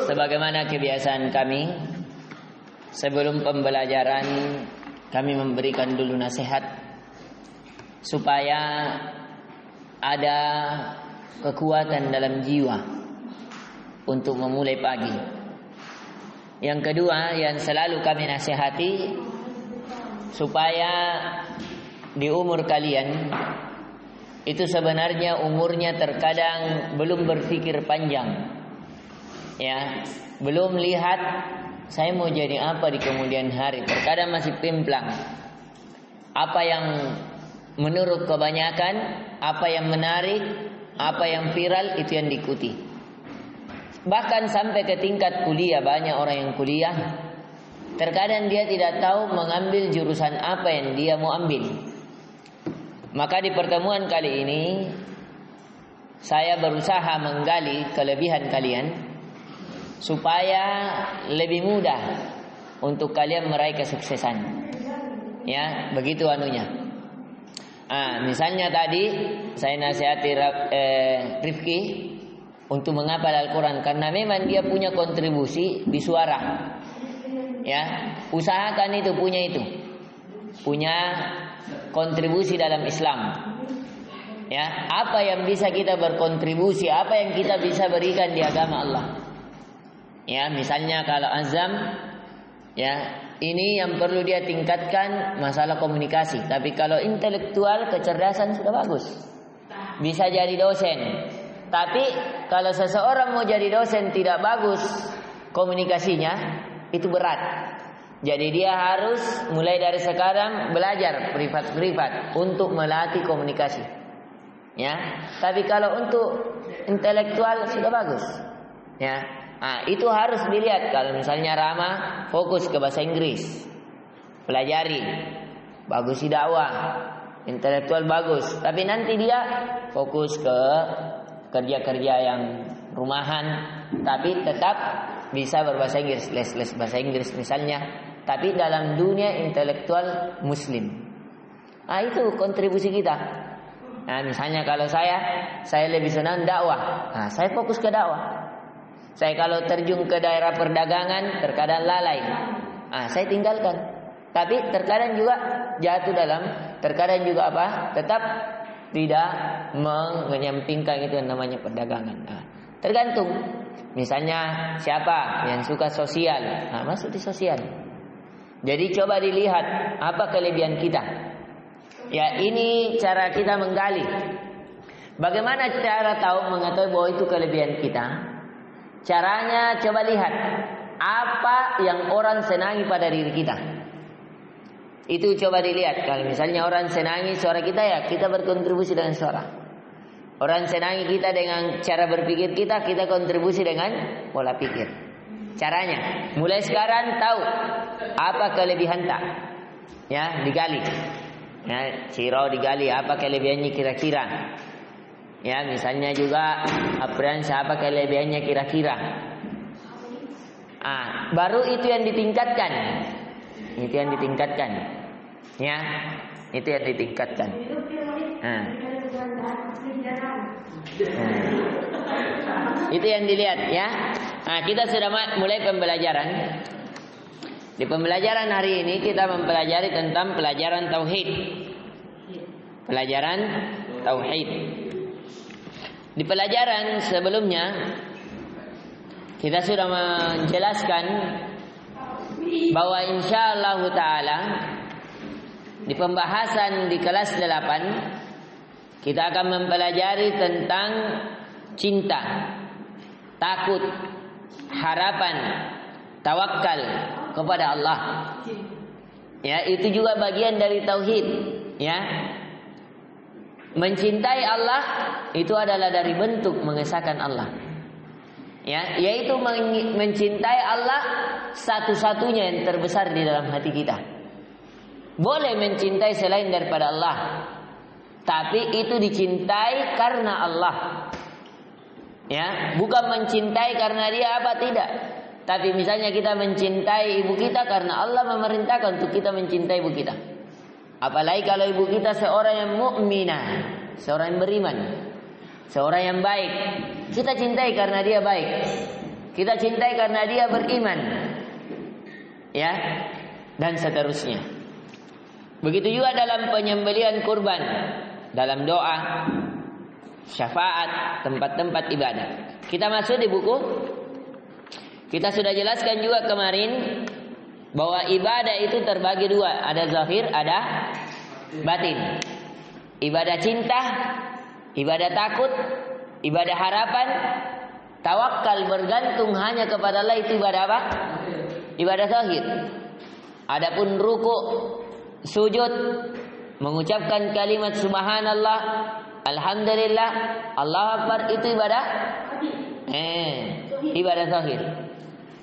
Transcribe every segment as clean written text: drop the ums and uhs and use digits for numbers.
Sebagaimana kebiasaan kami, sebelum pembelajaran kami memberikan dulu nasihat supaya ada kekuatan dalam jiwa untuk memulai pagi. Yang kedua yang selalu kami nasihati, supaya di umur kalian itu sebenarnya umurnya terkadang belum berpikir panjang. Ya, belum lihat saya mau jadi apa di kemudian hari. Terkadang masih pimplang. Apa yang menurut kebanyakan, apa yang menarik, apa yang viral, itu yang diikuti. Bahkan sampai ke tingkat kuliah, banyak orang yang kuliah, terkadang dia tidak tahu mengambil jurusan apa yang dia mau ambil. Maka di pertemuan kali ini saya berusaha menggali kelebihan kalian supaya lebih mudah untuk kalian meraih kesuksesan. Ya, begitu anunya. Misalnya tadi saya nasihati Rifki untuk menghafal Al-Quran karena memang dia punya kontribusi di suara. Ya, usahakan itu, punya kontribusi dalam Islam. Ya, apa yang bisa kita berkontribusi, apa yang kita bisa berikan di agama Allah. Ya, misalnya kalau azam, ya, ini yang perlu dia tingkatkan masalah komunikasi. Tapi kalau intelektual, kecerdasan sudah bagus, bisa jadi dosen. Tapi kalau seseorang mau jadi dosen tidak bagus komunikasinya, itu berat. Jadi dia harus mulai dari sekarang belajar privat untuk melatih komunikasi. Ya, tapi kalau untuk intelektual sudah bagus. Ya, itu harus dilihat. Kalau misalnya Rama fokus ke bahasa Inggris, pelajari, bagus di dakwah, intelektual bagus. Tapi nanti dia fokus ke kerja-kerja yang rumahan, tapi tetap bisa berbahasa Inggris, les bahasa Inggris misalnya. Tapi dalam dunia intelektual Muslim. Itu kontribusi kita. Misalnya kalau saya lebih senang dakwah. Saya fokus ke dakwah. Saya kalau terjun ke daerah perdagangan terkadang lalai. Saya tinggalkan. Tapi terkadang juga jatuh dalam, terkadang juga tetap tidak menyampingkan itu yang namanya perdagangan. Tergantung. Misalnya siapa yang suka sosial, masuk di sosial. Jadi coba dilihat apa kelebihan kita. Ya, ini cara kita menggali. Bagaimana cara mengetahui bahwa itu kelebihan kita? Caranya coba lihat apa yang orang senangi pada diri kita. Itu coba dilihat. Kalau misalnya orang senangi suara kita, ya kita berkontribusi dengan suara. Orang senangi kita dengan cara berpikir kita kontribusi dengan pola pikir. Caranya, mulai sekarang tahu apa kelebihan tak. Ya, digali. Ya, Ciro digali apa kelebihannya kira-kira. Ya, misalnya juga Apriansa apa kelebihannya kira-kira. Baru itu yang ditingkatkan. Itu yang ditingkatkan. Ya, itu yang ditingkatkan. Itu yang dilihat ya. Kita sudah mulai pembelajaran. Di pembelajaran hari ini kita mempelajari tentang pelajaran tauhid. Pelajaran tauhid. Di pelajaran sebelumnya kita sudah menjelaskan bahwa insyaallah taala di pembahasan di kelas 8 kita akan mempelajari tentang cinta, takut, harapan, tawakal kepada Allah. Ya, itu juga bagian dari tauhid, ya. Mencintai Allah itu adalah dari bentuk mengesahkan Allah. Ya, yaitu mencintai Allah satu-satunya yang terbesar di dalam hati kita. Boleh mencintai selain daripada Allah, tapi itu dicintai karena Allah. Ya, bukan mencintai karena dia tidak. Tapi misalnya kita mencintai ibu kita karena Allah memerintahkan untuk kita mencintai ibu kita. Apalagi kalau ibu kita seorang yang mukminah, seorang yang beriman, seorang yang baik. Kita cintai karena dia baik. Kita cintai karena dia beriman. Ya, dan seterusnya. Begitu juga dalam penyembelihan kurban, dalam doa, syafaat, tempat-tempat ibadah. Kita masuk di buku. Kita sudah jelaskan juga kemarin bahwa ibadah itu terbagi dua, ada zahir, ada batin. Ibadah cinta, ibadah takut, ibadah harapan, tawakal bergantung hanya kepada Allah, itu ibadah apa? Ibadah zahir. Adapun ruku, sujud, mengucapkan kalimat subhanallah, alhamdulillah, Allahu akbar, itu ibadah ibadah zahir.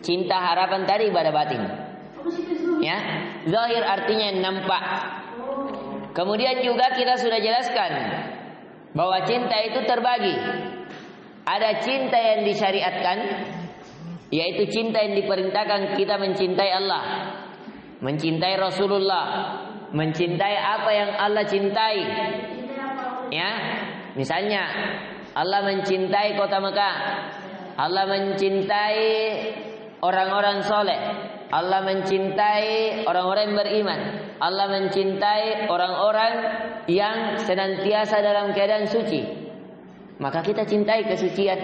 Cinta harapan tadi ibadah batin. Ya, zahir artinya yang nampak. Kemudian juga kita sudah jelaskan bahwa cinta itu terbagi. Ada cinta yang disyariatkan, yaitu cinta yang diperintahkan kita mencintai Allah, mencintai Rasulullah, mencintai apa yang Allah cintai. Ya, misalnya Allah mencintai kota Mekah, Allah mencintai orang-orang soleh, Allah mencintai orang-orang yang beriman, Allah mencintai orang-orang yang senantiasa dalam keadaan suci. Maka kita cintai kesucian.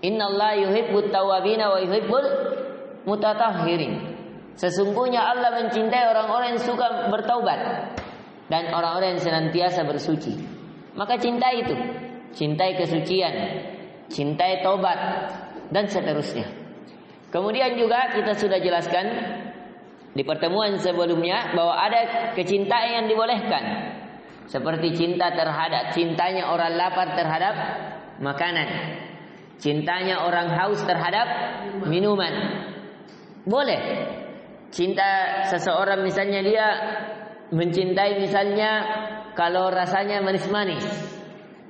Innallaha yuhibbut tawwabina wa yuhibbul mutatahhirin. Sesungguhnya Allah mencintai orang-orang yang suka bertaubat dan orang-orang yang senantiasa bersuci. Maka cintai itu, cintai kesucian, cintai taubat, dan seterusnya. Kemudian juga kita sudah jelaskan di pertemuan sebelumnya bahwa ada kecintaan yang dibolehkan, seperti cintanya orang lapar terhadap makanan, cintanya orang haus terhadap minuman. Boleh. Cinta seseorang misalnya dia mencintai misalnya kalau rasanya manis-manis.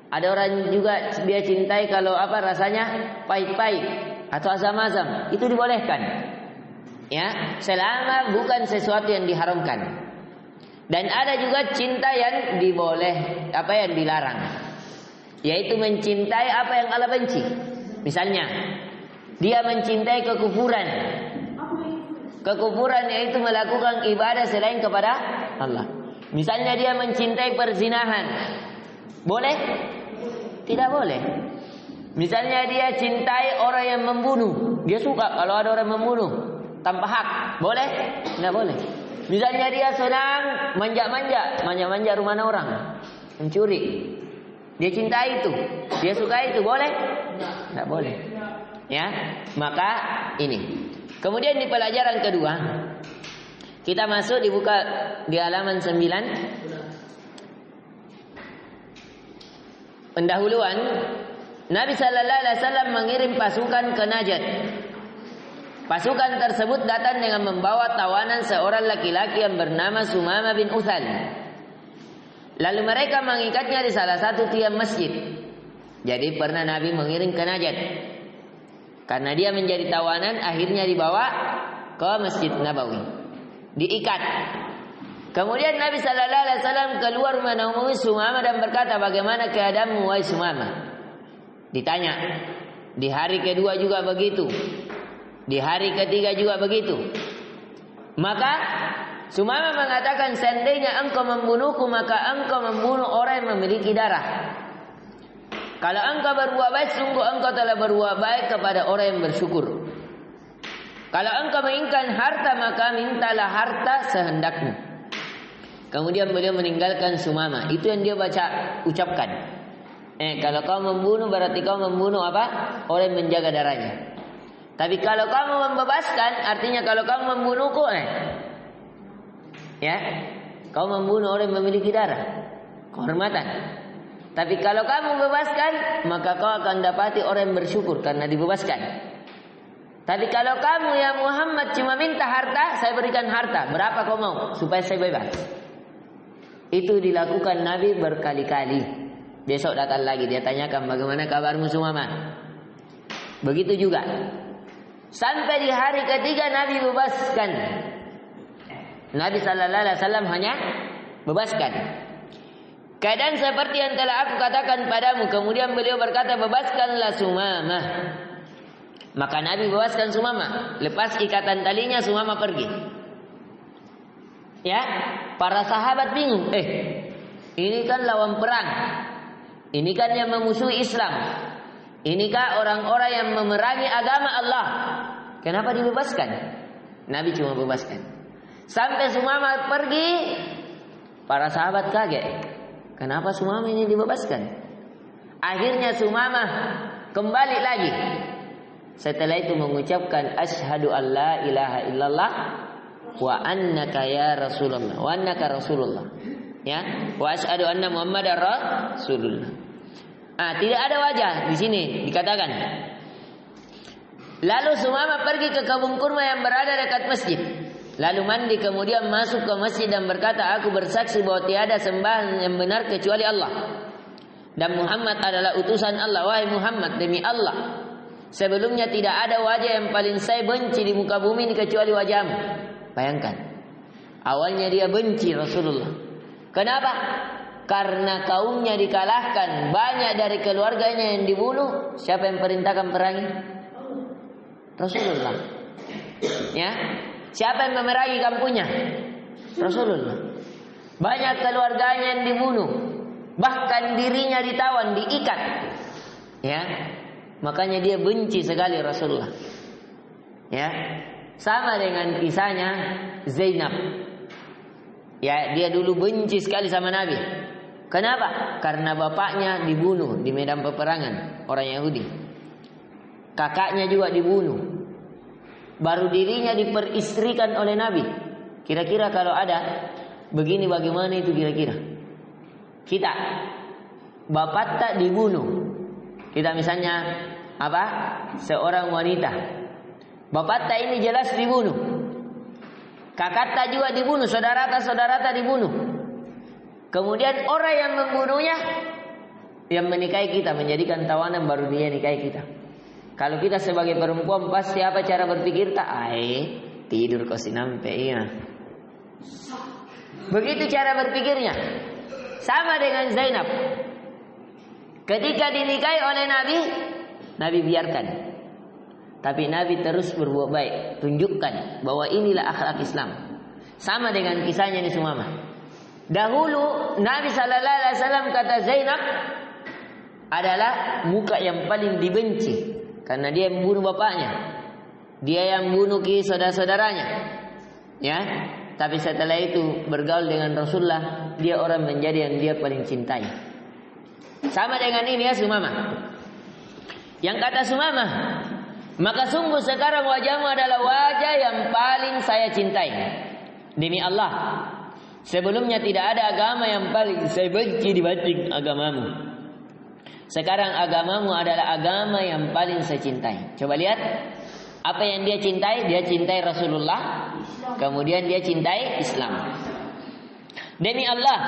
Ada orang juga dia cintai kalau rasanya pahit-pahit atau asam-asam. Itu dibolehkan. Ya, selama bukan sesuatu yang diharamkan. Dan ada juga cinta yang yang dilarang, yaitu mencintai apa yang Allah benci. Misalnya, dia mencintai kekufuran. Kekufuran yaitu melakukan ibadah selain kepada Allah. Misalnya dia mencintai perzinahan. Boleh? Tidak boleh. Misalnya dia cintai orang yang membunuh. Dia suka kalau ada orang membunuh tanpa hak. Boleh? Tidak boleh. Misalnya dia senang manja-manja rumah orang, mencuri. Dia cinta itu, dia suka itu, boleh? Tidak boleh. Ya, maka ini. Kemudian di pelajaran kedua, kita masuk dibuka di halaman 9. Pendahuluan, Nabi Sallallahu Alaihi Wasallam mengirim pasukan ke Najd. Pasukan tersebut datang dengan membawa tawanan seorang laki-laki yang bernama Sumamah bin Uthal. Lalu mereka mengikatnya di salah satu tiang masjid. Jadi pernah Nabi mengirim ke Najd. Karena dia menjadi tawanan, akhirnya dibawa ke Masjid Nabawi. Diikat. Kemudian Nabi Sallallahu Alaihi Wasallam keluar menemui Sumamah dan berkata, bagaimana keadaanmu wahai Sumamah? Ditanya. Di hari kedua juga begitu. Di hari ketiga juga begitu. Maka Sumamah mengatakan, seandainya engkau membunuhku, maka engkau membunuh orang yang memiliki darah. Kalau engkau berbuat baik, sungguh engkau telah berbuat baik kepada orang yang bersyukur. Kalau engkau menginginkan harta, maka mintalah harta sehendakmu. Kemudian beliau meninggalkan Sumamah. Itu yang dia ucapkan. Kalau kau membunuh, berarti kau membunuh apa? Orang yang menjaga darahnya. Tapi kalau kamu membebaskan, artinya kalau kamu membunuhku, kau membunuh orang yang memiliki darah, kehormatan. Tapi kalau kamu bebaskan, maka kau akan dapati orang yang bersyukur karena dibebaskan. Tapi kalau kamu ya Muhammad cuma minta harta, saya berikan harta. Berapa kau mau supaya saya bebas? Itu dilakukan Nabi berkali-kali. Besok datang lagi, dia tanyakan, bagaimana kabarmu Sumamah? Begitu juga. Sampai di hari ketiga Nabi bebaskan. Nabi Sallallahu Alaihi Wasallam hanya bebaskan. Keadaan seperti yang telah aku katakan padamu. Kemudian beliau berkata, bebaskanlah Sumamah. Maka Nabi bebaskan Sumamah, lepas ikatan talinya, Sumamah pergi. Ya, para sahabat bingung. Ini kan lawan perang. Ini kan yang memusuhi Islam. Inikah orang-orang yang memerangi agama Allah. Kenapa dibebaskan? Nabi cuma bebaskan. Sampai Sumamah pergi, para sahabat kaget. Kenapa Sumamah ini dibebaskan? Akhirnya Sumamah kembali lagi. Setelah itu mengucapkan asyhadu an la ilaha illallah wa annaka ya Rasulullah wa annaka Rasulullah. Ya, wa asyhadu anna Muhammadar Rasulullah. Tidak ada wajah di sini dikatakan. Lalu Sumamah pergi ke kebun kurma yang berada dekat masjid. Lalu mandi, kemudian masuk ke masjid dan berkata, aku bersaksi bahwa tiada sembahan yang benar kecuali Allah. Dan Muhammad adalah utusan Allah. Wahai Muhammad, demi Allah, sebelumnya tidak ada wajah yang paling saya benci di muka bumi ini kecuali wajahmu. Bayangkan, awalnya dia benci Rasulullah. Kenapa? Karena kaumnya dikalahkan, banyak dari keluarganya yang dibunuh. Siapa yang perintahkan perangi? Rasulullah. Ya, siapa yang memerangi kampungnya? Rasulullah. Banyak keluarganya yang dibunuh, bahkan dirinya ditawan, diikat. Ya, makanya dia benci sekali Rasulullah. Ya, sama dengan kisahnya Zainab. Ya, dia dulu benci sekali sama Nabi. Kenapa? Karena bapaknya dibunuh di medan peperangan orang Yahudi. Kakaknya juga dibunuh. Baru dirinya diperistrikan oleh Nabi. Kira-kira kalau ada begini bagaimana itu kira-kira? Kita, bapak tak dibunuh. Kita misalnya apa? Seorang wanita. Bapak tak ini jelas dibunuh. Kakak tak juga dibunuh. Saudara tak dibunuh. Kemudian orang yang membunuhnya yang menikahi kita, menjadikan tawanan, baru dia nikahi kita. Kalau kita sebagai perempuan pasti apa cara berpikir tak? Tidur kau sinampe iya. Begitu cara berpikirnya. Sama dengan Zainab. Ketika dinikahi oleh Nabi, Nabi biarkan. Tapi Nabi terus berbuat baik, tunjukkan bahwa inilah akhlak Islam. Sama dengan kisahnya di Sumamah. Dahulu Nabi sallallahu alaihi wasallam kata Zainab adalah muka yang paling dibenci karena dia yang membunuh bapaknya. Dia yang membunuh saudara-saudaranya. Ya, tapi setelah itu bergaul dengan Rasulullah, dia orang menjadi yang dia paling cintai. Sama dengan ini ya Sumamah. Yang kata Sumamah, maka sungguh sekarang wajahmu adalah wajah yang paling saya cintai. Demi Allah, sebelumnya tidak ada agama yang paling saya benci dibanding agamamu. Sekarang agamamu adalah agama yang paling saya cintai. Coba lihat, apa yang dia cintai? Dia cintai Rasulullah, kemudian dia cintai Islam. Demi Allah,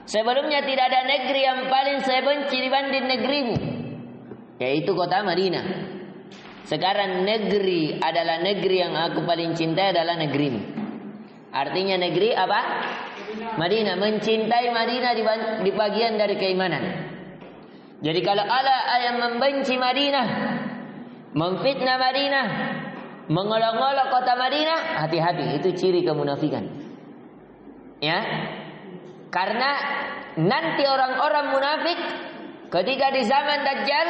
sebelumnya tidak ada negeri yang paling saya benci dibanding negerimu, yaitu kota Madinah. Sekarang negeri adalah negeri yang aku paling cintai adalah negerimu. Artinya negeri apa? Madinah. Mencintai Madinah di bagian dari keimanan. Jadi kalau ada yang membenci Madinah, memfitnah Madinah, mengolok-olok kota Madinah, hati-hati, itu ciri kemunafikan. Ya, karena nanti orang-orang munafik ketika di zaman Dajjal,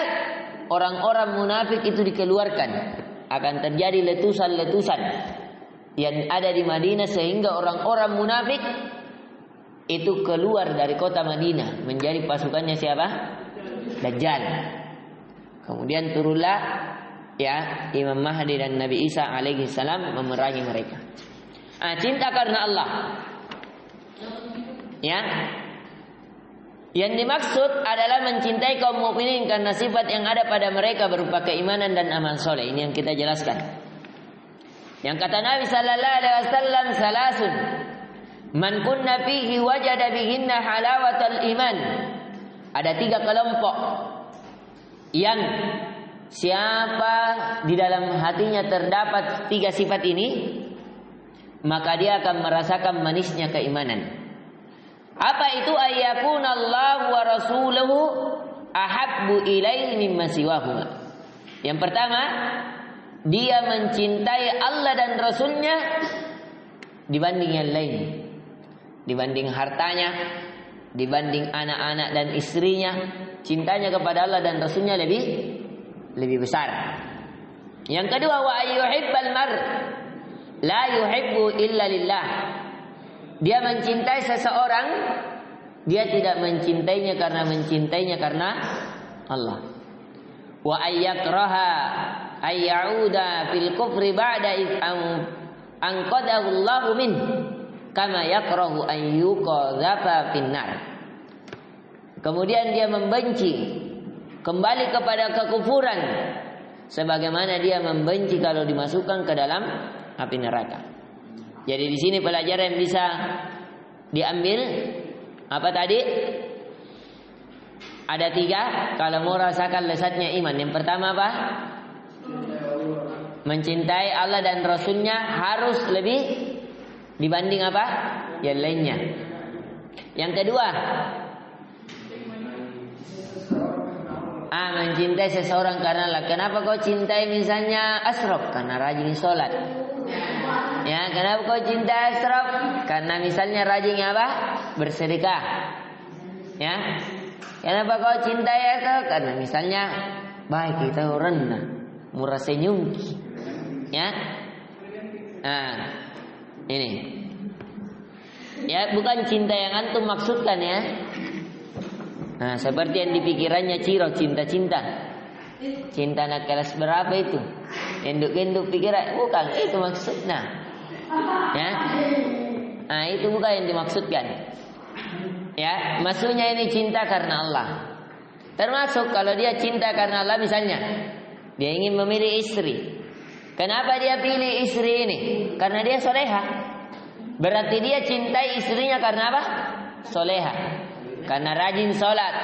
orang-orang munafik itu dikeluarkan, akan terjadi letusan-letusan yang ada di Madinah sehingga orang-orang munafik itu keluar dari kota Madinah menjadi pasukannya siapa? Dajjal. Kemudian turunlah ya Imam Mahdi dan Nabi Isa alaihi salam memerangi mereka. Cinta karena Allah. Ya. Yang dimaksud adalah mencintai kaum mukminin karena sifat yang ada pada mereka berupa keimanan dan amal soleh. Ini yang kita jelaskan. Yang kata Nabi sallallahu alaihi wasallam, salasun man kunna fihi wajada bihinna halawatal iman. Ada 3 kelompok yang siapa di dalam hatinya terdapat 3 sifat ini, maka dia akan merasakan manisnya keimanan. Apa itu? Ayyakunallahu wa rasuluhu ahabbu ilaihi mimma siwahuma. Yang pertama, dia mencintai Allah dan Rasulnya dibanding yang lain, dibanding hartanya, dibanding anak-anak dan istrinya. Cintanya kepada Allah dan Rasulnya lebih besar. Yang kedua, wa ayyuhibbal mar la yuhibbu illa lillah. Dia mencintai seseorang, dia tidak mencintainya karena Allah. Wa ayyakraha ayyauda fil kufri ba'da id anqadahu Allahu min kama yakrahu an yuqadhafa finnar. Kemudian dia membenci kembali kepada kekufuran sebagaimana dia membenci kalau dimasukkan ke dalam api neraka. Jadi di sini pelajaran yang bisa diambil apa tadi? Ada 3 kalau mau rasakan lezatnya iman. Yang pertama apa? Mencintai Allah dan Rasulnya harus lebih dibanding apa? Yang lainnya. Yang kedua, mencintai seseorang karena Allah. Kenapa kau cintai misalnya Ashraf? Karena rajin sholat. Ya, kenapa kau cintai Ashraf? Karena misalnya rajin apa? Bersedekah. Ya. Kenapa kau cintai Ashraf? Karena misalnya baik, kita rendah, murah senyum. Ya. Ini. Ya, bukan cinta yang antum maksudkan ya. Seperti yang dipikirannya Ciro, cinta-cinta. Cinta anak kelas berapa itu? Enduk-enduk pikiran, bukan itu maksudnya. Ya. Itu bukan yang dimaksudkan. Ya, maksudnya ini cinta karena Allah. Termasuk kalau dia cinta karena Allah misalnya, dia ingin memilih istri. Kenapa dia pilih istri ini? Karena dia soleha. Berarti dia cintai istrinya karena apa? Soleha. Karena rajin sholat,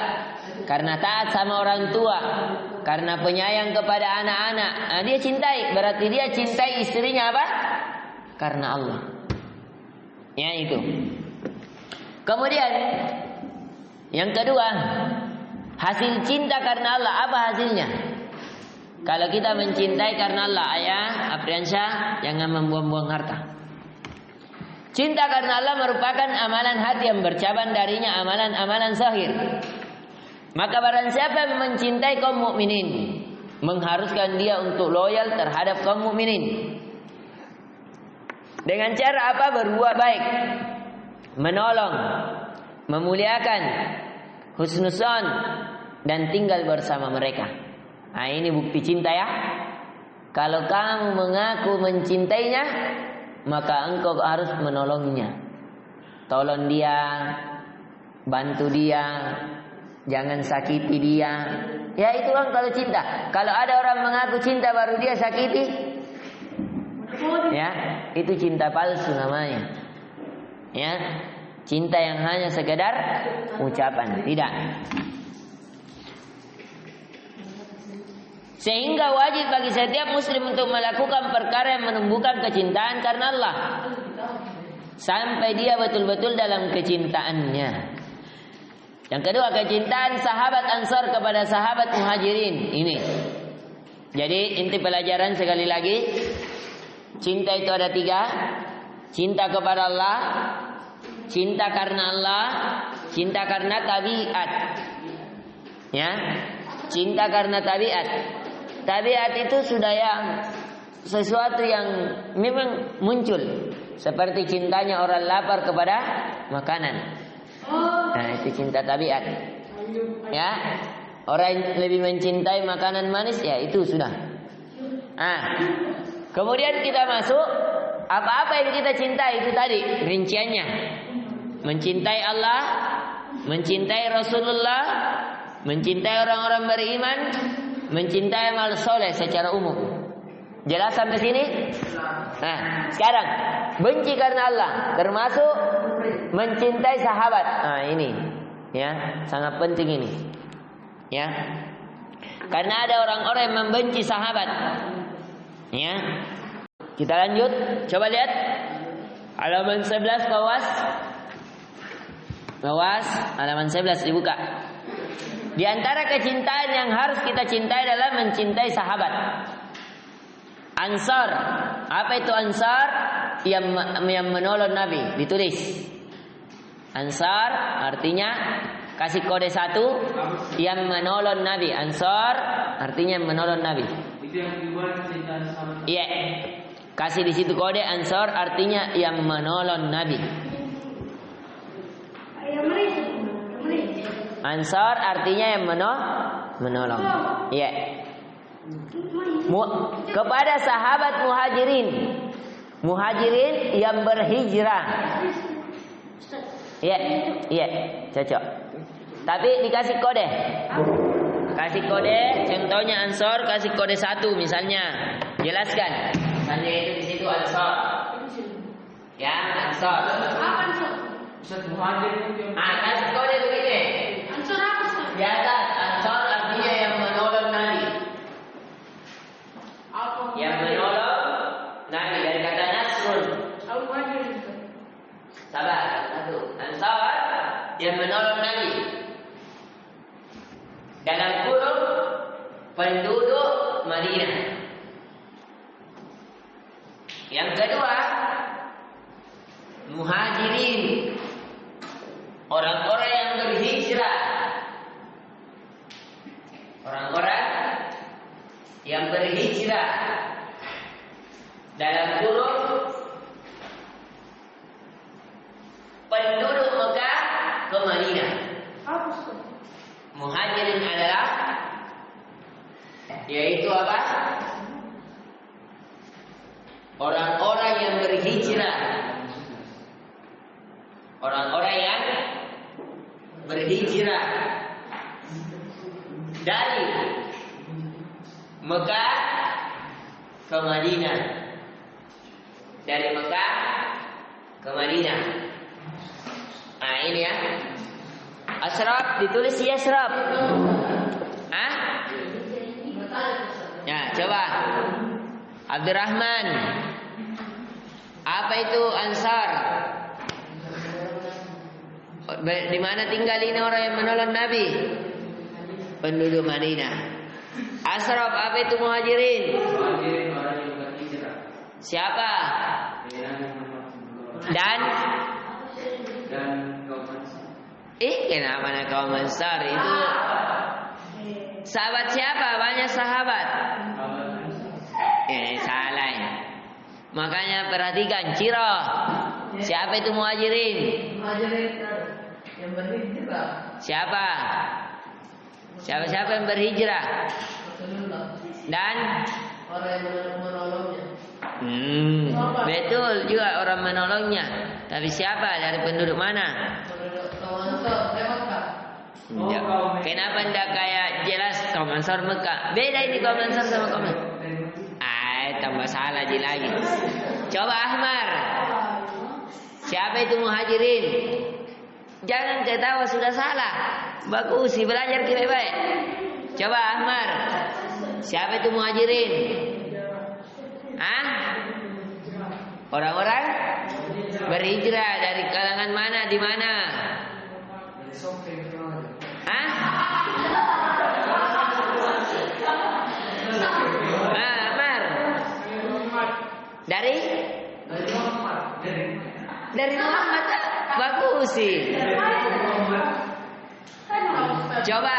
karena taat sama orang tua, karena penyayang kepada anak-anak. Dia cintai, berarti dia cintai istrinya apa? Karena Allah. Ya itu. Kemudian yang kedua, hasil cinta karena Allah apa hasilnya? Kalau kita mencintai karena Allah, ayah, Apriansyah, jangan membuang-buang harta. Cinta karena Allah merupakan amalan hati yang bercabang darinya amalan-amalan zahir. Maka barang siapa yang mencintai kaum mukminin, mengharuskan dia untuk loyal terhadap kaum mukminin. Dengan cara apa? Berbuat baik, menolong, memuliakan, husnuzon, dan tinggal bersama mereka. Ini bukti cinta ya. Kalau kamu mengaku mencintainya, maka engkau harus menolongnya. Tolong dia, bantu dia, jangan sakiti dia. Ya itu kan kalau cinta. Kalau ada orang mengaku cinta baru dia sakiti, ya itu cinta palsu namanya. Ya, cinta yang hanya sekedar ucapan, tidak. Sehingga wajib bagi setiap muslim untuk melakukan perkara yang menumbuhkan kecintaan karena Allah, sampai dia betul-betul dalam kecintaannya. Yang kedua, kecintaan sahabat Ansar kepada sahabat Muhajirin. Ini. Jadi inti pelajaran sekali lagi, cinta itu ada 3. Cinta kepada Allah, cinta karena Allah, cinta karena tabiat. Ya, cinta karena tabiat. Tabiat itu sudah yang sesuatu yang memang muncul, seperti cintanya orang lapar kepada makanan. Itu cinta tabiat. Ya, orang lebih mencintai makanan manis, ya itu sudah. Kemudian kita masuk apa-apa yang kita cintai itu tadi rinciannya. Mencintai Allah, mencintai Rasulullah, mencintai orang-orang beriman, mencintai amal soleh secara umum. Jelas sampai sini? Sekarang benci karena Allah, termasuk mencintai sahabat. Ini, ya, sangat penting ini. Ya, karena ada orang-orang yang membenci sahabat. Ya, kita lanjut. Coba lihat halaman 11 bawas halaman 11 dibuka. Di antara kecintaan yang harus kita cintai adalah mencintai sahabat. Ansar. Apa itu Ansar? Yang menolong Nabi. Ditulis. Ansar artinya kasih kode 1 yang menolong Nabi. Ansar artinya menolong Nabi. Itu yang dibuat cintaan sahabat. Iya. Kasih di situ kode Ansar artinya yang menolong Nabi. Ansar artinya yang menolong. Iya. Kepada sahabat muhajirin. Muhajirin yang berhijrah. Iya, iya, cocok. Tapi dikasih kode. Kasih kode, contohnya Ansar kasih kode 1 misalnya. Jelaskan. Misalnya itu di situ Ansar. Ya, Ansar. Ustaz muhajirin. Kasih kode begini. Ansar apa sih? Di atas Ansar artinya yang menolong Nabi. Yang menolong Nabi dari kata Nasrun. Sabar, 1. Ansar yang menolong Nabi. Dalam kurung penduduk Madinah. Yang kedua, muhajirin. Orang-orang yang berhijrah. Orang-orang yang berhijrah. Dalam kurung penduduk Mekah ke Madinah. Muhajirin adalah yaitu apa? Orang-orang yang berhijrah. Orang-orang yang berhijrah dari Mekah ke Madinah. Dari Mekah ke Madinah. Nah ini ya. Ashraf ditulis Yashraf. Ya coba. Abdurrahman. Apa itu Ansar? Di mana tinggal ini orang yang menolong Nabi? Penduduk Madinah. Ashraf apa itu muhajirin? Muhajirin orang yang berhijrah. Siapa? Dan kaum Ansar. Kenapa kaum Ansar itu? Sahabat siapa? Banyak sahabat. Salah ini. Makanya perhatikan Ciro. Siapa itu muhajirin? Muhajirin yang berhijrah. Siapa? Siapa yang berhijrah? Dan Orang yang menolongnya. Betul juga orang menolongnya. Tapi siapa? Dari penduduk mana? Kenapa tidak kayak jelas kaum Ansar Mekah? Beda ini kaum Ansar sama kaum tambah salah lagi. Coba Ahmar. Siapa itu muhajirin? Jangan ketawa sudah salah. Bagus, belajar kita baik. Coba Ahmar. Siapa itu muhajirin? Orang-orang berhijrah dari kalangan mana? Di mana? Dari Muhammad. Bagus sih. Coba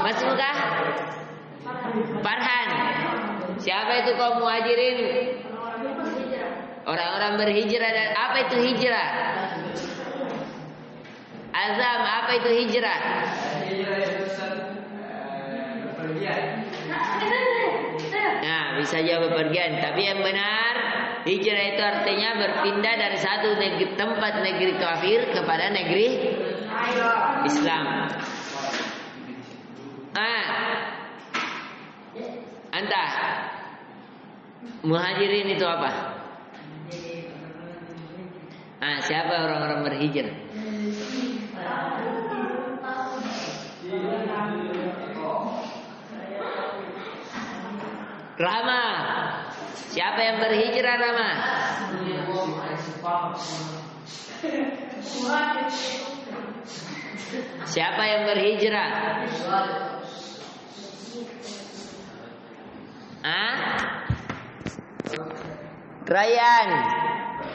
masih muka Farhan. Siapa itu kaum muhajirin? Orang-orang berhijrah. Dan apa itu hijrah? Azam, apa itu hijrah? Hijrah itu bepergian. Nah, bisa jawab bepergian. Tapi yang benar, hijrah itu artinya berpindah dari satu tempat negeri kafir kepada negeri Islam. Anta, muhajirin itu apa? Siapa orang-orang berhijrah? Rama. Siapa yang berhijrah Rama? Siapa yang berhijrah? Ryan.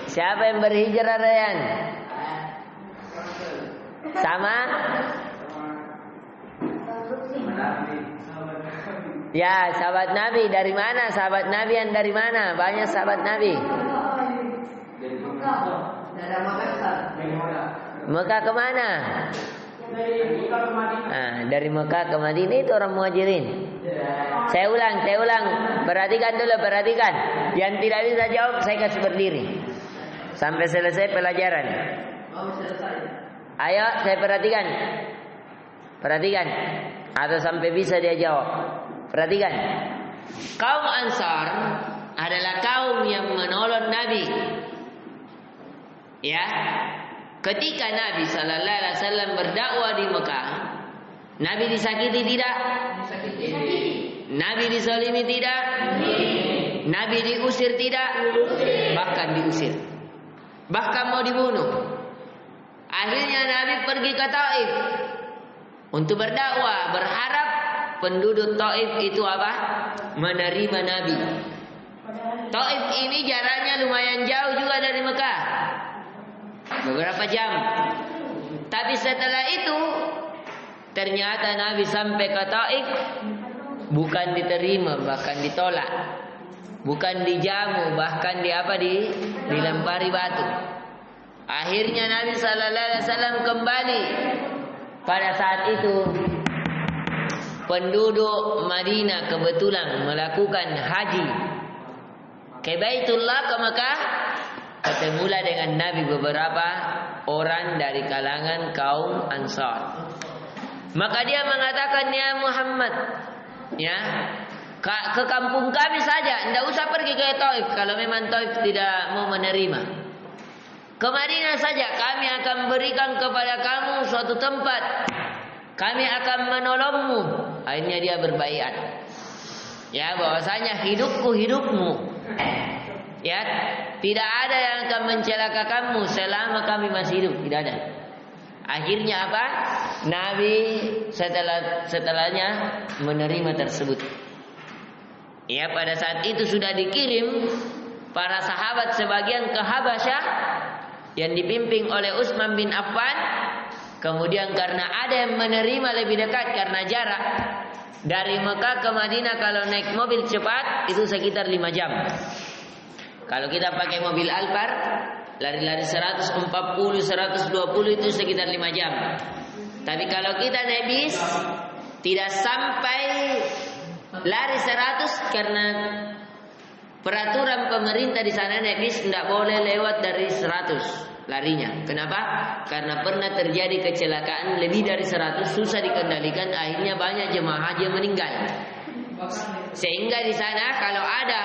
Siapa yang berhijrah, Ryan? Sama? Ya, sahabat Nabi. Dari mana? Sahabat Nabi yang dari mana? Banyak sahabat Nabi. Dari Makassar. Mekah kemana? Dari Mekah ke Madinah itu orang Muhajirin. Saya ulang. Perhatikan dulu. Yang tidak bisa jawab saya kasih berdiri sampai selesai pelajaran. Ayo, saya perhatikan. Atau sampai bisa dia jawab. Perhatikan. Kaum Ansar adalah kaum yang menolong Nabi. Ya. Ketika Nabi sallallahu alaihi wasallam berdakwah di Mekah, Nabi disakiti tidak? Nabi dizalimi tidak? Nabi diusir tidak? Bahkan diusir. Bahkan mau dibunuh. Akhirnya Nabi pergi ke Taif untuk berdakwah, berharap penduduk Taif itu apa? Menerima Nabi. Taif ini jaraknya lumayan jauh juga dari Mekah. Beberapa jam. Tapi setelah itu ternyata Nabi sampai ke Taif bukan diterima, bahkan ditolak. Bukan dijamu, bahkan dilempari batu. Akhirnya Nabi sallallahu alaihi wasallam kembali. Pada saat itu penduduk Madinah kebetulan melakukan haji ke Baitullah, ke Mekah. Ketemulah dengan Nabi beberapa orang dari kalangan kaum Ansar. Maka dia mengatakan, ya Muhammad, ya, ke kampung kami saja, tidak usah pergi ke Taif kalau memang Taif tidak mau menerima. Ke Madinah saja, kami akan berikan kepada kamu suatu tempat. Kami akan menolongmu. Akhirnya dia berbaiat. Ya, bahwasanya hidupku. Ya, tidak ada yang akan mencelakakanmu selama kami masih hidup, tidak ada. Akhirnya apa? Nabi setelahnya menerima tersebut. Ya, pada saat itu sudah dikirim para sahabat sebagian ke Habasyah yang dipimpin oleh Utsman bin Affan. Kemudian karena ada yang menerima lebih dekat karena jarak dari Mekah ke Madinah kalau naik mobil cepat itu sekitar 5 jam. Kalau kita pakai mobil Alphard, lari-lari 140, 120 itu sekitar 5 jam. Tapi kalau kita naik bis, tidak sampai lari 100 karena peraturan pemerintah di sana naik bis tidak boleh lewat dari 100 larinya. Kenapa? Karena pernah terjadi kecelakaan lebih dari 100, susah dikendalikan, akhirnya banyak jemaah haji meninggal. Sehingga di sana kalau ada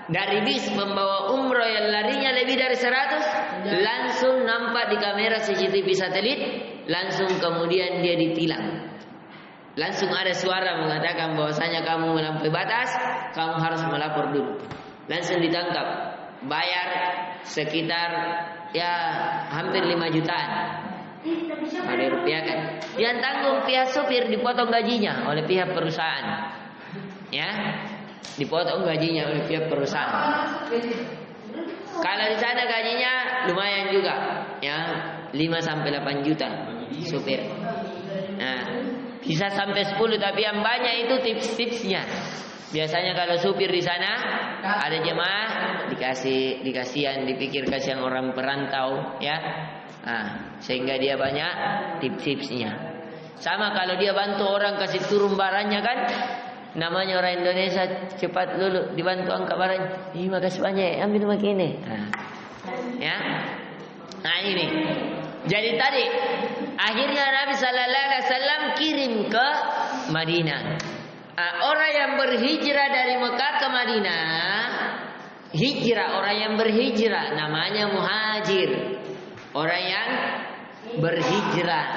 dari bis membawa umroh yang larinya lebih dari 100, langsung nampak di kamera CCTV satelit, langsung kemudian dia ditilang. Langsung ada suara mengatakan bahwasanya kamu melampaui batas, kamu harus melapor dulu. Langsung ditangkap, bayar sekitar ya hampir 5 jutaan. Ada rupiah kan? Yang tanggung pihak sopir, dipotong gajinya oleh pihak perusahaan. Ya. Dipotong gajinya oleh pihak perusahaan. Kalau di sana gajinya lumayan juga, ya 5 sampai 8 juta supir. Nah, bisa sampai 10, tapi yang banyak itu tips-tipsnya. Biasanya kalau supir di sana ada jemaah dikasihan, dipikir kasihan orang perantau, ya. Nah, sehingga dia banyak tips-tipsnya. Sama kalau dia bantu orang kasih turun barangnya kan. Namanya orang Indonesia cepat dulu dibantu angkat barang. Terima kasih banyak, ambil makin ini. Ya. Nah ini. Jadi tadi akhirnya Nabi sallallahu alaihi wasallam kirim ke Madinah. Orang yang berhijrah dari Mekah ke Madinah, orang yang berhijrah namanya muhajir. Orang yang berhijrah.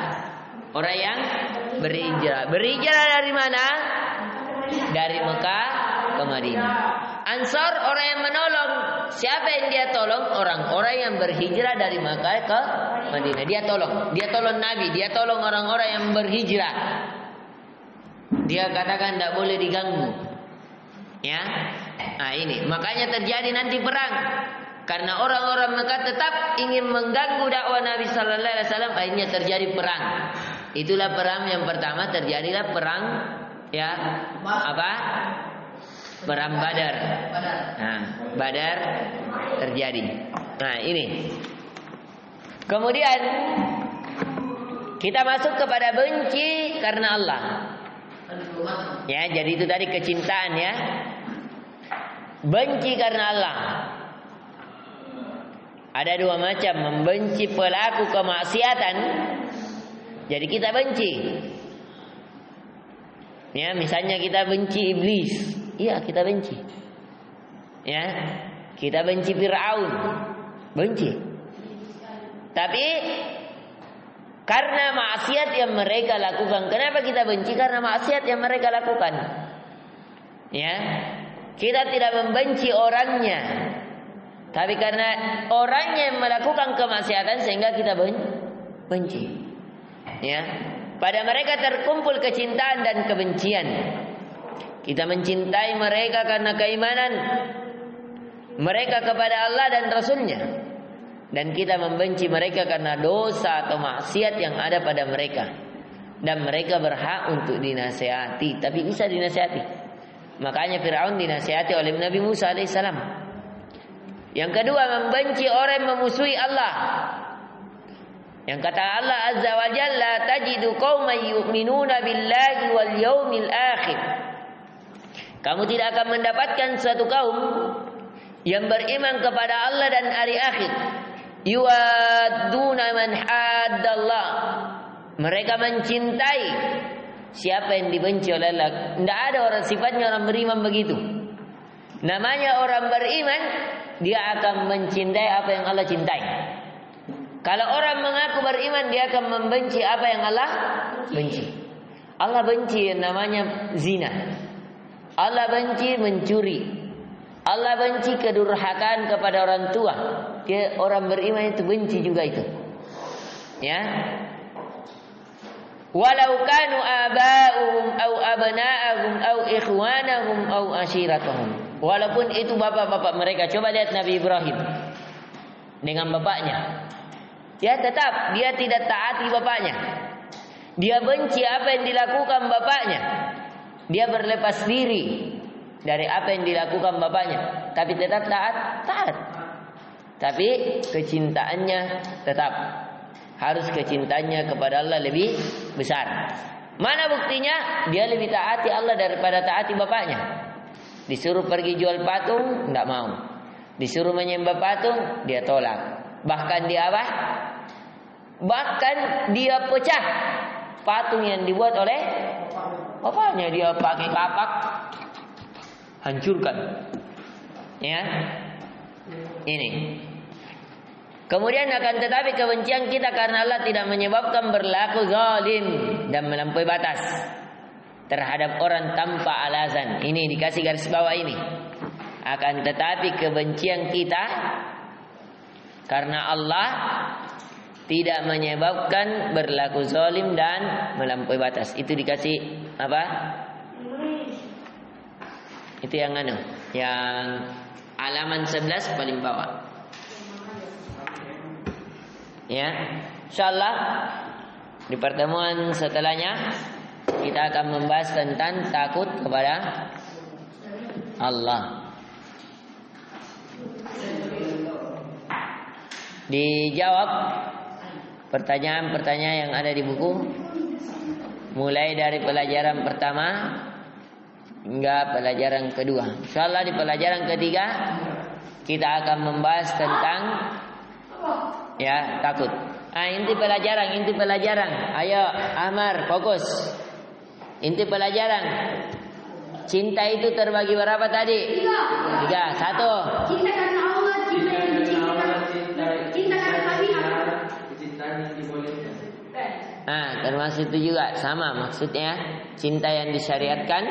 Berhijrah dari mana? Dari Mekah ke Madinah. Ansar orang yang menolong. Siapa yang dia tolong? Orang-orang yang berhijrah dari Makkah ke Madinah. Dia tolong Nabi, dia tolong orang-orang yang berhijrah. Dia katakan tidak boleh diganggu. Ya. Nah ini, makanya terjadi nanti perang. Karena orang-orang Mekah tetap ingin mengganggu dakwah Nabi sallallahu alaihi wasallam, akhirnya terjadi perang. Itulah perang yang pertama, terjadilah perang ya apa? Perang Badar. Nah, Badar terjadi. Nah, ini. Kemudian kita masuk kepada benci karena Allah. Ya, jadi itu tadi kecintaan ya. Benci karena Allah. Ada dua macam, membenci pelaku kemaksiatan. Jadi kita benci. Ya, misalnya kita benci iblis. Iya, kita benci. Ya, kita benci Fir'aun. Benci. Tapi karena maksiat yang mereka lakukan. Kenapa kita benci? Karena maksiat yang mereka lakukan. Ya. Kita tidak membenci orangnya. Tapi karena orangnya yang melakukan kemaksiatan sehingga kita benci. Ya. Pada mereka terkumpul kecintaan dan kebencian. Kita mencintai mereka karena keimanan mereka kepada Allah dan Rasul-Nya. Dan kita membenci mereka karena dosa atau maksiat yang ada pada mereka. Dan mereka berhak untuk dinasihati. Tapi bisa dinasihati. Makanya Fir'aun dinasihati oleh Nabi Musa alaihissalam. Yang kedua, membenci orang yang memusuhi Allah. Yang kata Allah Azza wa Jalla, tajidu qauman yu'minuna billahi wal yaumil akhir. Kamu tidak akan mendapatkan suatu kaum yang beriman kepada Allah dan hari akhir. Yuwadduna man haddallah. Mereka mencintai siapa yang dibenci oleh Allah. Tidak ada orang sifatnya orang beriman begitu. Namanya orang beriman, dia akan mencintai apa yang Allah cintai. Kalau orang mengaku beriman, dia akan membenci apa yang Allah benci. Allah benci yang namanya zina. Allah benci mencuri. Allah benci kedurhakaan kepada orang tua. Dia orang beriman itu benci juga itu. Ya. Walau kanu aba'uhum au abna'ahum au ikhwanahum au ashiratahum. Walaupun itu bapak-bapak mereka. Coba lihat Nabi Ibrahim dengan bapaknya. Ya tetap dia tidak taati bapaknya. Dia benci apa yang dilakukan bapaknya. Dia berlepas diri dari apa yang dilakukan bapaknya. Tapi tetap taat. Tapi kecintaannya tetap. Harus kecintaannya kepada Allah lebih besar. Mana buktinya? Dia lebih taati Allah daripada taati bapaknya. Disuruh pergi jual patung, tidak mau. Disuruh menyembah patung, dia tolak. Bahkan dia apa? Bahkan dia pecah patung yang dibuat oleh bapaknya. Dia pakai kapak, hancurkan. Ya, ini. Kemudian akan tetapi kebencian kita karena Allah tidak menyebabkan berlaku zalim dan melampaui batas terhadap orang tanpa alasan. Ini dikasih garis bawah ini. Akan tetapi kebencian kita karena Allah tidak menyebabkan berlaku zalim dan melampaui batas. Itu dikasih apa? Itu yang yang halaman 11 paling bawah. Ya, insyaallah di pertemuan setelahnya kita akan membahas tentang takut kepada Allah. Dijawab pertanyaan-pertanyaan yang ada di buku, mulai dari pelajaran pertama hingga pelajaran kedua. Insyaallah di pelajaran ketiga kita akan membahas tentang ya takut. Inti pelajaran. Ayo Ahmar, fokus. Inti pelajaran. Cinta itu terbagi berapa tadi? 3. 1. Cinta karena Allah, cinta yang dicintakan. Cinta karena Nabi. Kecintaan yang dibolehkan. Termasuk itu juga sama maksudnya cinta yang disyariatkan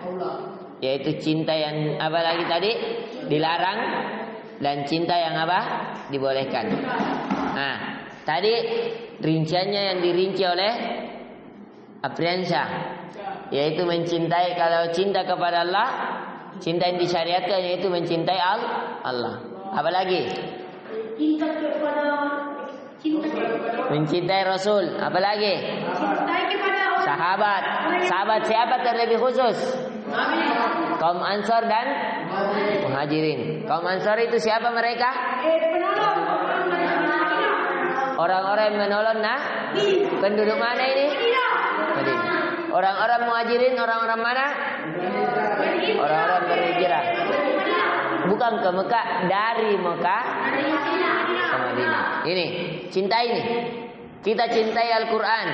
Allah. yaitu cinta yang apa lagi tadi? Dilarang, dan cinta yang apa? Dibolehkan. Nah, tadi rinciannya yang dirinci oleh Afriansyah, yaitu mencintai, kalau cinta kepada Allah, cinta yang disyariatkan yaitu mencintai Allah. Apa lagi? Mencintai Rasul. Apa lagi? Sahabat. Sahabat siapa terlebih khusus? Kaum Ansor dan Muhajirin. Kaum Ansor itu siapa mereka? Orang-orang yang menolong penduduk mana ini? Madinah. Orang-orang Muhajirin, orang-orang mana? Orang-orang berhijrah. Bukan ke Mekah, dari Mekah ke Madinah. Ini, cinta ini. Kita cintai Al-Quran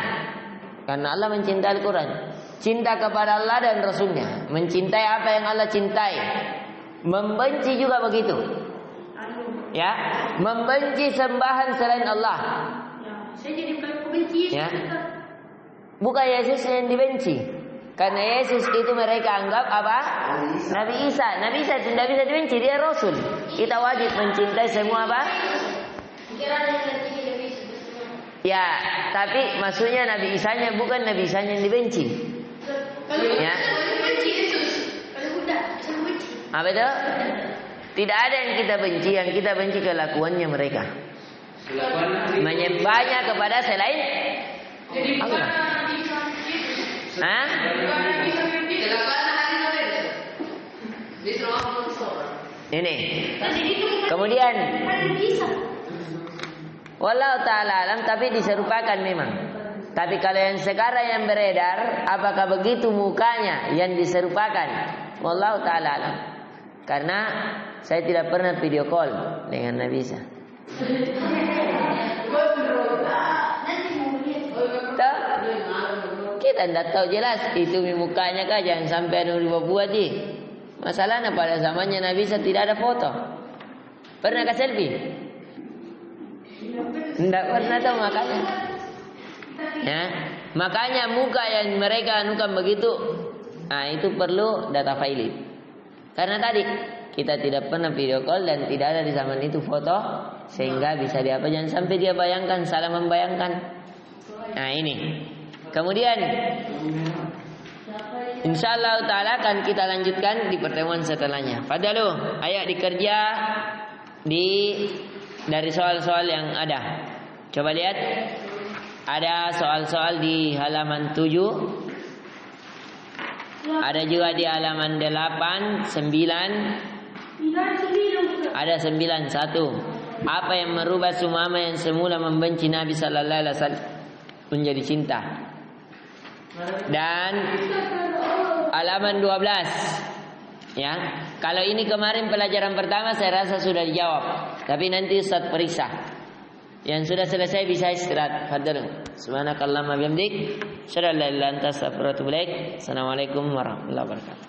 karena Allah mencintai Al-Quran. Cinta kepada Allah dan Rasulnya, mencintai apa yang Allah cintai. Membenci juga begitu. Ya, membenci sembahan selain Allah. Ya, bukan Yesus yang dibenci, karena Yesus itu mereka anggap apa? Nabi Isa. Nabi Isa tidak bisa dibenci, dia Rasul. Kita wajib mencintai semua apa? Ya, tapi maksudnya Nabi Isanya bukan Nabi Isanya yang dibenci. Ya. Apa itu? Tidak ada yang kita benci, yang kita benci kelakuannya mereka. Menyembahnya kepada selain Allah. Hah? Ini. Kemudian wallahu ta'ala alam, tapi diserupakan memang. Tapi kalau yang sekarang yang beredar, apakah begitu mukanya yang diserupakan? Wallahu ta'ala alam. Karena saya tidak pernah video call dengan Nabi Isa. Kita tidak tahu jelas itu mukanya kah, jangan sampai ada buat di. Masalahnya pada zamannya Nabi Isa tidak ada foto. Pernah ke selfie? Tidak pernah tahu makanya. Ya, makanya muka yang mereka anukan begitu, nah itu perlu data file. Karena tadi kita tidak pernah video call dan tidak ada di zaman itu foto, sehingga bisa diapa, jangan sampai dia bayangkan, salah membayangkan. Nah ini. Kemudian insyaallah taala akan kita lanjutkan di pertemuan setelahnya. Fadalu, ayat dikerja dari soal-soal yang ada. Coba lihat. Ada soal-soal di halaman 7. Ada juga di halaman 8, 9. Ada 9, 1. Apa yang merubah Sumama yang semula membenci Nabi sallallahu alaihi wasallam menjadi cinta? Dan halaman 12. Ya. Kalau ini kemarin pelajaran pertama saya rasa sudah dijawab. Tapi nanti Ustaz periksa. Yang sudah selesai bisa istirahat. Fadhal. Subhanakallahumma bihamdik, asyhadu an la ilaha illa anta astaghfiruka wa atubu ilaik. Assalamualaikum warahmatullahi wabarakatuh.